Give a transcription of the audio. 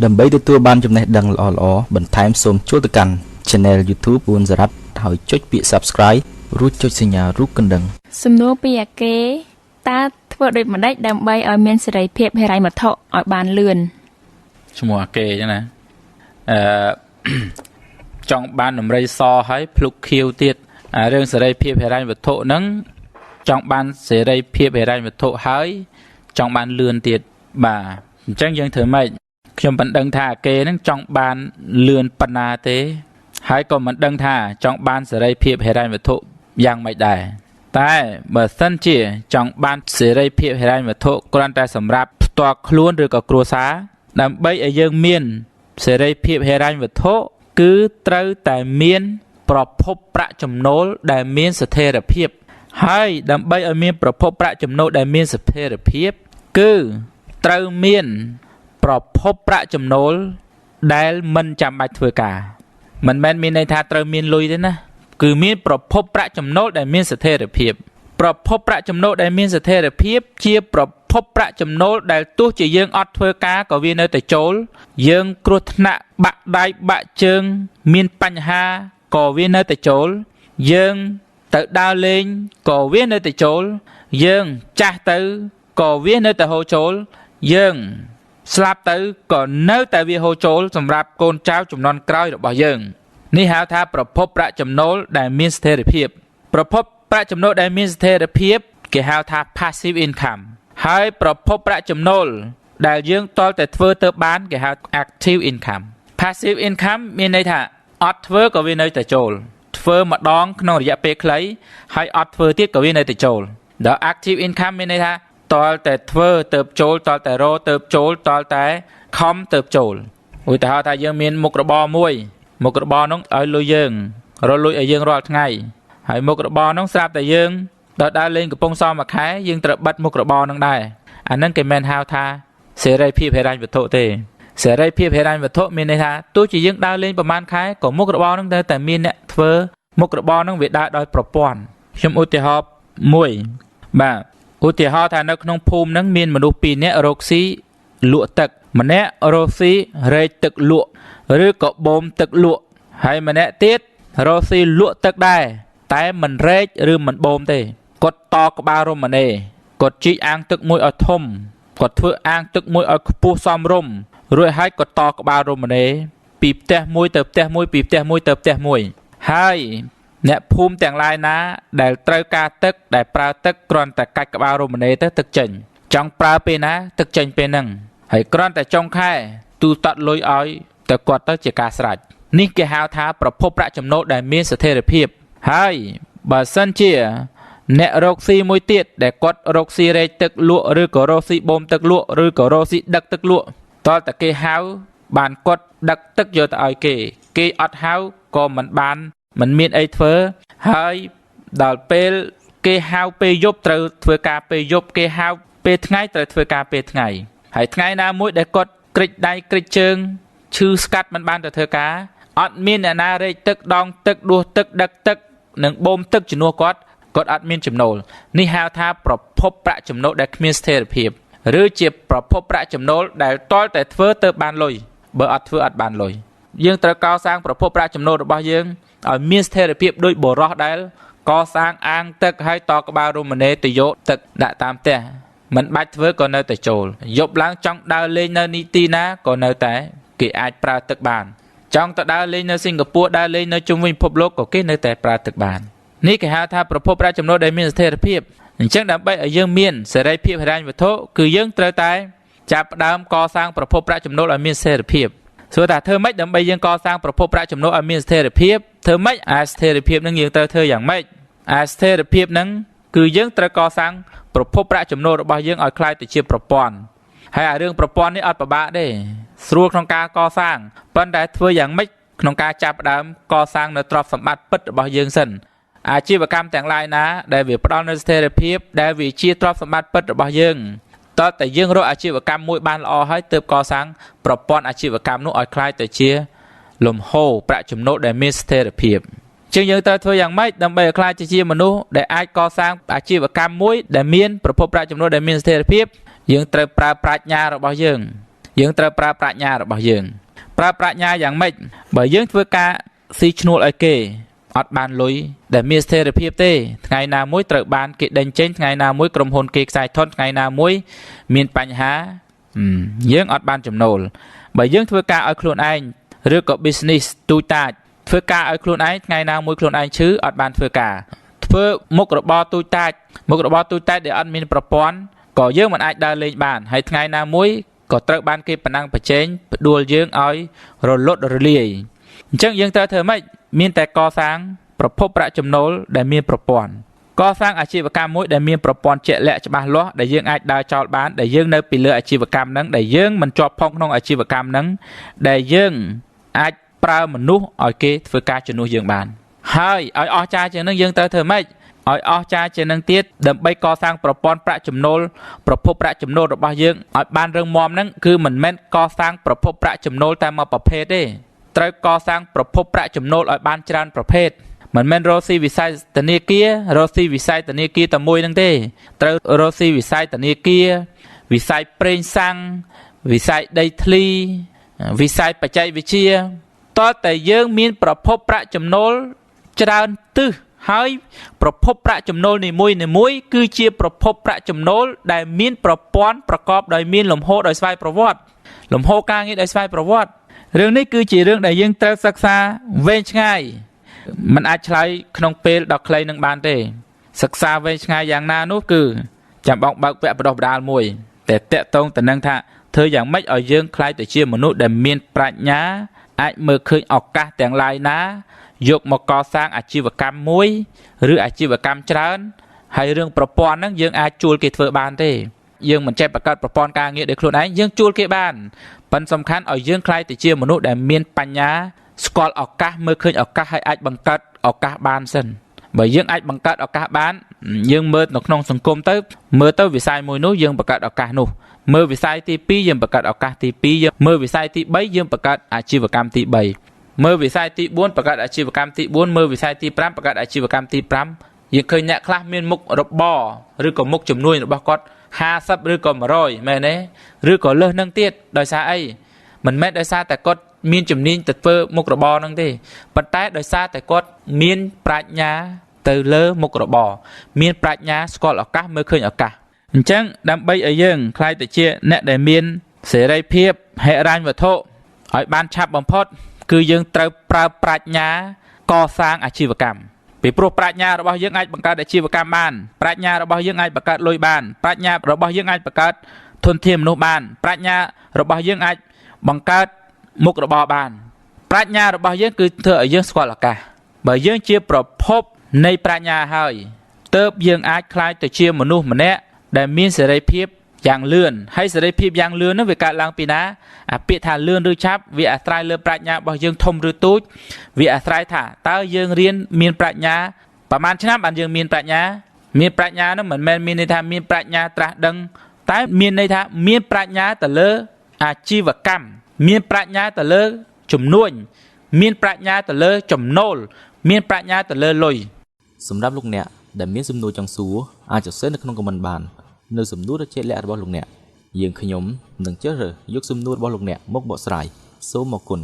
ដើម្បីទទួលបានចំណេះដឹងល្អៗបន្ថែមសូមចូលទៅកាន់ Channel YouTube Ourn Sarath ហើយចុចពាក្យ Subscribe រួចចុចសញ្ញារូបកណ្ដឹងសំណួរពីអាគេតើធ្វើដូចម្តេចដើម្បីឲ្យមានសេរីភាពហិរញ្ញវត្ថុឲ្យបានលឿនឈ្មោះអាគេចឹងណាចង់បានដំរីសហើយភ្លុកខៀវទៀតរឿងសេរីភាពហិរញ្ញវត្ថុហ្នឹងចង់បានសេរីភាពហិរញ្ញវត្ថុហើយចង់បានលឿនទៀតបាទអញ្ចឹងយើងធ្វើម៉េចខ្ញុំមិនដឹងថាអាគេហ្នឹងចង់បានលឿនប៉ុណ្ណាទេហើយក៏មិនដឹងថាចង់បានសេរីភាពហិរញ្ញវត្ថុយ៉ាងម៉េចដែរតែបើសិនជាចង់បានសេរីភាពហិរញ្ញវត្ថុគ្រាន់តែសម្រាប់ផ្ទាល់ខ្លួនឬក៏គ្រួសារដើម្បីឲ្យយើងមានសេរីភាពហិរញ្ញវត្ថុគឺត្រូវតែមានប្រភពប្រាក់ចំណូលដែលមានស្ថិរភាពហើយដើម្បីឲ្យមានប្រភពប្រាក់ចំណូលដែលមានស្ថិរភាពគឺត្រូវមានប្រភពប្រាក់ចំណូលដែលមិនចាំបាច់ធ្វើការមិនមែនមានន័យថាត្រូវមានលុយទេណាគឺមានប្រភពប្រាក់ចំណូលដែលមានស្ថិរភាពប្រភពប្រាក់ចំណូលដែលមានស្ថិរភាពជាប្រភពប្រាក់ចំណូលដែលទោះជាយើងអត់ធ្វើការក៏វានៅតែចូលយើងគ្រោះថ្នាក់បាក់ដៃបាក់ជើងមានបញ្ហាក៏វានៅតែចូលយើងទៅដើរលេងក៏វានៅតែចូលយើងចាស់ទៅក៏វានៅតែហូរចូលយើងស្លាប់ទៅក៏នៅតែវាហូរចូលសម្រាប់កូនចៅជំនាន់ក្រោយរបស់យើងនេះហៅថាប្រភពប្រាក់ចំណូលដែលមានស្ថិរភាពប្រភពប្រាក់ចំណូលដែលមានស្ថិរភាពគេហៅថា passive income ហើយប្រភពប្រាក់ចំណូលដែលយើងតលតែធ្វើទៅបានគេហៅ active income passive income មានន័យថាអត់ធ្វើក៏វានៅតែចូលធ្វើម្ដងក្នុងរយៈពេលខ្លីហើយអត់ធ្វើទៀតក៏វានៅតែចូលដល់ active income មានន័យថាតលតែធ្វើទៅចូលតលតែរទៅចូលតលតែខំទៅចូលឧទាហរណ៍ថាយើងមានមុខរបរមួយមុខរបរនោះឲ្យលុយយើងរកលុយឲ្យយើងរាល់ថ្ងៃហើយមុខរបរនោះស្រាប់តែយើងដល់ដើរលេងកំពង់សមួយខែយើងត្រូវបិទមុខរបរនោះដែរអាហ្នឹងគេមិនហៅថាសេរីភាពហិរញ្ញវត្ថុទេសេរីភាពហិរញ្ញវត្ថុមានន័យថាទោះជាយើងដើរលេងប្រហែលខែក៏មុខរបរនោះតែមានអ្នកធ្វើមុខរបរនោះវាដើរដោយប្រព័ន្ធខ្ញុំឧទាហរណ៍មួយបាទឧទាហរណ៍ថានៅក្នុងភូមិហ្នឹងមានមនុស្ស2នាក់រកស៊ីលក់ទឹកម្នាក់រកស៊ីរែកទឹកលក់ឬក៏បូមទឹកលក់ហើយម្នាក់ទៀតរកស៊ីលក់ទឹកដែរតែមិនរែកឬមិនបូមទេគាត់តក្បាលរមណីគាត់ជីកអាងទឹកមួយឲ្យធំគាត់ធ្វើអាងទឹកមួយឲ្យខ្ពស់សមរម្យរួចហើយគាត់តក្បាលរមណីពីផ្ទះមួយទៅផ្ទះមួយពីផ្ទះមួយទៅផ្ទះមួយហើយអ្នកភូមិទាំងឡាយណាដែលត្រូវការទឹកដែលប្រើទឹកគ្រាន់តែកាច់ក្បាលរមណីទៅទឹកចេញចង់ប្រើពេលណាទឹកចេញពេលហ្នឹងហើយគ្រាន់តែចុងខែទូតាត់លុយឲ្យទៅគាត់ទៅជាការស្រេចនេះគេហៅថាប្រភពប្រាក់ចំណូលដែលមានស្ថិរភាពហើយបើសិនជាអ្នករកស៊ីមួយទៀតដែលគាត់រកស៊ីរែកទឹកលក់ឬក៏រកស៊ីបូមទឹកលក់ឬក៏រកស៊ីដឹកទឹកលក់តើតើគេហៅបានគាត់ដឹកទឹកយកទៅឲ្យគេអត់ហៅក៏មិនមានអីធ្វើហើយដល់ពេលគេហៅពេលយប់ត្រូវធ្វើការពេលយប់គេហៅពេលថ្ងៃត្រូវធ្វើការពេលថ្ងៃហើយថ្ងៃណាមួយដែលគាត់ក្រិចដៃក្រិចជើងឈឺស្កាត់មិនបានទៅធ្វើការអត់មានអ្នកណារែកទឹកដងទឹកដួសទឹកដឹកទឹកនិងបូមទឹកជំនួសគាត់អត់មានចំណូលនេះហៅថាប្រភពប្រាក់ចំណូលដែលគ្មានស្ថិរភាពឬជាប្រភពប្រាក់ចំណូលដែលតលតែធ្វើទៅបានលុយបើអត់ធ្វើអត់បានលុយយើងត្រូវកសាងប្រភពប្រាក់ចំណូលរបស់យើងឲ្យមានស្ថិរភាពដូចបុរសដែលកសាងអាងទឹកហើយតក្បាលរមណីទៅយកទឹកដាក់តាមផ្ទះមិនបាច់ធ្វើក៏នៅតែចូលយប់ឡើងចង់ដើរលេងនៅនីតិណាក៏នៅតែគេអាចប្រើទឹកបានចង់ទៅដើរលេងនៅសិង្ហបុរីដើរលេងនៅជុំវិញពិភពលោកក៏គេនៅតែប្រើទឹកបាននេះគេហៅថាប្រភពប្រាក់ចំណូលដែលមានស្ថិរភាពអញ្ចឹងដើម្បីឲ្យយើងមានសេរីភាពហិរញ្ញវត្ថុគឺយើងត្រូវតែចាប់ផ្ដើមកសាងប្រភពប្រាក់ចំណូលឲ្យមានស្ថិរភាពសួរថាធ្វើម៉េចដើម្បីយើងកសាងប្រភពប្រាក់ចំណូលឲ្យមានស្ថិរភាពធ្វើម៉េចស្ថិរភាពនឹងយើងត្រូវធ្វើយ៉ាងម៉េចស្ថិរភាពនឹងគឺយើងត្រូវកសាងប្រភពប្រាក់ចំណូលរបស់យើងឲ្យคล้ายទៅជាប្រព័ន្ធហើយរឿងប្រព័ន្ធនេះអត់ពិបាកទេស្រួលក្នុងការកសាងប៉ុន្តែធ្វើយ៉ាងម៉េចក្នុងការចាប់ផ្ដើមកសាងនៅទ្រព្យសម្បត្តិពិតរបស់យើងសិនអាជីវកម្មទាំងឡាយណាដែលវាផ្ដល់នូវស្ថិរភាពដែលវាជាទ្រព្យសម្បត្តិពិតរបស់យើងតើតែយើងរកអាជីវកម្មមួយបានល្អហើយទើបកសាងប្រព័ន្ធអាជីវកម្មនោះឲ្យคล้ายទៅជាលំហូរប្រាក់ចំណូលដែលមានស្ថិរភាពជាងយើងត្រូវធ្វើយ៉ាងម៉េចដើម្បីឲ្យคล้ายទៅជាមនុស្សដែលអាចកសាងអាជីវកម្មមួយដែលមានប្រភពប្រាក់ចំណូលដែលមានស្ថិរភាពយើងត្រូវប្រើប្រាជ្ញារបស់យើង យើងត្រូវប្រើប្រាជ្ញារបស់យើងប្រើប្រាជ្ញាយ៉ាងម៉េចបើយើងធ្វើការស៊ីឈ្នួលឲ្យគេអត់បានលុយដែលមានស្ថិរភាពទេថ្ងៃណាមួយត្រូវបានគេដេញចេញថ្ងៃណាមួយក្រុមហ៊ុនគេខ្សែធនថ្ងៃណាមួយមានបញ្ហាយើងអត់បានចំណូលបើយើងធ្វើការឲ្យខ្លួនឯងឬក៏ business ទូចតាចធ្វើការឲ្យខ្លួនឯងថ្ងៃណាមួយខ្លួនឯងឈឺអត់បានធ្វើការធ្វើមុខរបរទូចតាចដែលអត់មានប្រព័ន្ធក៏យើងមិនអាចដើរលេងបានហើយថ្ងៃណាមួយក៏ត្រូវបានគេប្រណាំងប្រជែងផ្ដួលយើងឲ្យរលត់រលាយអញ្ចឹងយើងត្រូវធ្វើម៉េចមានតែកសាងប្រភពប្រាក់ចំណូលដែលមានប្រព័ន្ធកសាងអាជីវកម្មមួយដែលមានប្រព័ន្ធជាក់លាក់ច្បាស់លាស់ដែលយើងអាចដើរចោលបានដែលយើងនៅពីលើអាជីវកម្មហ្នឹងដែលយើងមិនជាប់ផងក្នុងអាជីវកម្មហ្នឹងដែលយើងអាចប្រើមនុស្សឲ្យគេធ្វើការជំនួសយើងបានហើយឲ្យអស្ចារ្យជាងហ្នឹងយើងត្រូវធ្វើម៉េចឲ្យអស្ចារ្យជាងនឹងទៀតដើម្បីកសាងប្រព័ន្ធប្រាក់ចំណូលប្រភពប្រាក់ចំណូលរបស់យើងឲ្យបានរឹងមាំហ្នឹងគឺមិនមែនកសាងប្រភពប្រាក់ចំណូលតែមួយប្រភេទទេត្រូវកសាងប្រភពប្រាក់ចំណូលឲ្យបានច្រើនប្រភេទមិនមែនរកស៊ីវិស័យធនាគាររកស៊ីវិស័យធនាគារតែមួយហ្នឹងទេត្រូវរកស៊ីវិស័យធនាគារវិស័យប្រេងសាំងវិស័យដីធ្លីវិស័យបច្ចេកវិទ្យាតើតែយើងមានប្រភពប្រាក់ចំណូលច្រើនទិសហើយប្រភពប្រាក់ចំណូលនីមួយគឺជាប្រភពប្រាក់ចំណូលដែលមានប្រព័ន្ធប្រកបដោយមានលំហូរដោយស្វ័យប្រវត្តិលំហូរការងារដោយស្វ័យប្រវត្តិរឿងនេះគឺជារឿងដែលយើងត្រូវសិក្សាវែងឆ្ងាយมันអាចឆ្លើយក្នុងពេលដ៏ខ្លីនឹងបានទេសិក្សាវែងឆ្ងាយយ៉ាងណានោះគឺចាំបងបើកវគ្គបណ្ដុះបណ្ដាលមួយតែតកតងទៅនឹងថាធ្វើយ៉ាងម៉េចឲ្យយើងខ្លាយទៅជាមនុស្សដែលមានប្រាជ្ញាអាចមើលឃើញឱកាសទាំងឡាយណាយកមកកសាងអាជីវកម្មមួយឬអាជីវកម្មច្រើនហើយរឿងប្រព័ន្ធហ្នឹងយើងអាចជួលគេធ្វើបានទេយើងមិនចេះបង្កើតប្រព័ន្ធការងារដោយខ្លួនឯងយើងជួលគេបានប៉ុន្តែសំខាន់ឲ្យយើងខ្លាយទៅជាមនុស្សដែលមានបញ្ញាស្គាល់ឱកាសមើលឃើញឱកាសហើយអាចបង្កើតឱកាសបានសិនបើយើងអាចបង្កើតឱកាសបានយើងមើលនៅក្នុងសង្គមទៅមើលទៅវិស័យមួយនោះយើងបង្កើតឱកាសនោះមើលវិស័យទី2យើងបង្កើតឱកាសទី2យើងមើលវិស័យទី3យើងបង្កើតអាជីវកម្មទី3មើលវិស័យទី4បង្កើតអាជីវកម្មទី4មើលវិស័យទី5បង្កើតអាជីវកម្មទី5យើងឃើញអ្នកខ្លះមានមុខរបរឬក៏មុខជំនួយរបស់គាត់50ឬក៏100មែនទេឬក៏លើសនឹងទៀតដោយសារអីមិនមែនដោយសារតែគាត់មានជំនាញទៅធ្វើមុខរបរហ្នឹងទេប៉ុន្តែដោយសារតែគាត់មានប្រាជ្ញាទៅលើមុខរបរមានប្រាជ្ញាស្គាល់ឱកាសមើលឃើញឱកាសអញ្ចឹងដើម្បីឲ្យយើងខ្លាយទៅជាអ្នកដែលមានសេរីភាពហិរញ្ញវត្ថុឲ្យបានឆាប់បំផុតគឺយើងត្រូវប្រើប្រាជ្ញាកសាងអាជីវកម្មពីព្រោះប្រាជ្ញារបស់យើងអាចបង្កើតអាជីវកម្មបានប្រាជ្ញារបស់យើងអាចបង្កើតលុយបានប្រាជ្ញារបស់យើងអាចបង្កើតធនធានមនុស្សបានប្រាជ្ញារបស់យើងអាចបង្កើតមុខរបរបានប្រាជ្ញារបស់យើងគឺធ្វើឲ្យយើងស្គាល់ឱកាសបើយើងជាប្រភពនៃប្រាជ្ញាហើយទើបយើងអាចក្លាយទៅជាមនុស្សម្នាក់ដែលមានសេរីភាពយ៉ាងលឿនហើយសេរីភាពយ៉ាងលឿននោះវាកើតឡើងពីណាអាពាក្យថាលឿនឬឆាប់វាអាស្រ័យលើប្រាជ្ញារបស់យើងធំឬតូចវាអាស្រ័យថាតើយើងរៀនមានប្រាជ្ញាប្រហែលឆ្នាំបានយើងមានប្រាជ្ញានោះមិនមែនមានន័យថាមានប្រាជ្ញាត្រាស់ដឹងតែមានន័យថាមានប្រាជ្ញាទៅលើអាជីវកម្មមានប្រាជ្ញាទៅលើជំនួញមានប្រាជ្ញាទៅលើចំណូលមានប្រាជ្ញាទៅលើលុយសម្រាប់លោកអ្នកដែលមានសំណួរចង់សួរអាចសរសេរនៅក្នុងខមមិនបាននៅសំណួរដ៏ជាក់លាក់របស់លោកអ្នកយើងខ្ញុំនឹងជ្រើសរើសយកសំណួររបស់លោកអ្នកមកបកស្រាយសូមអរគុណ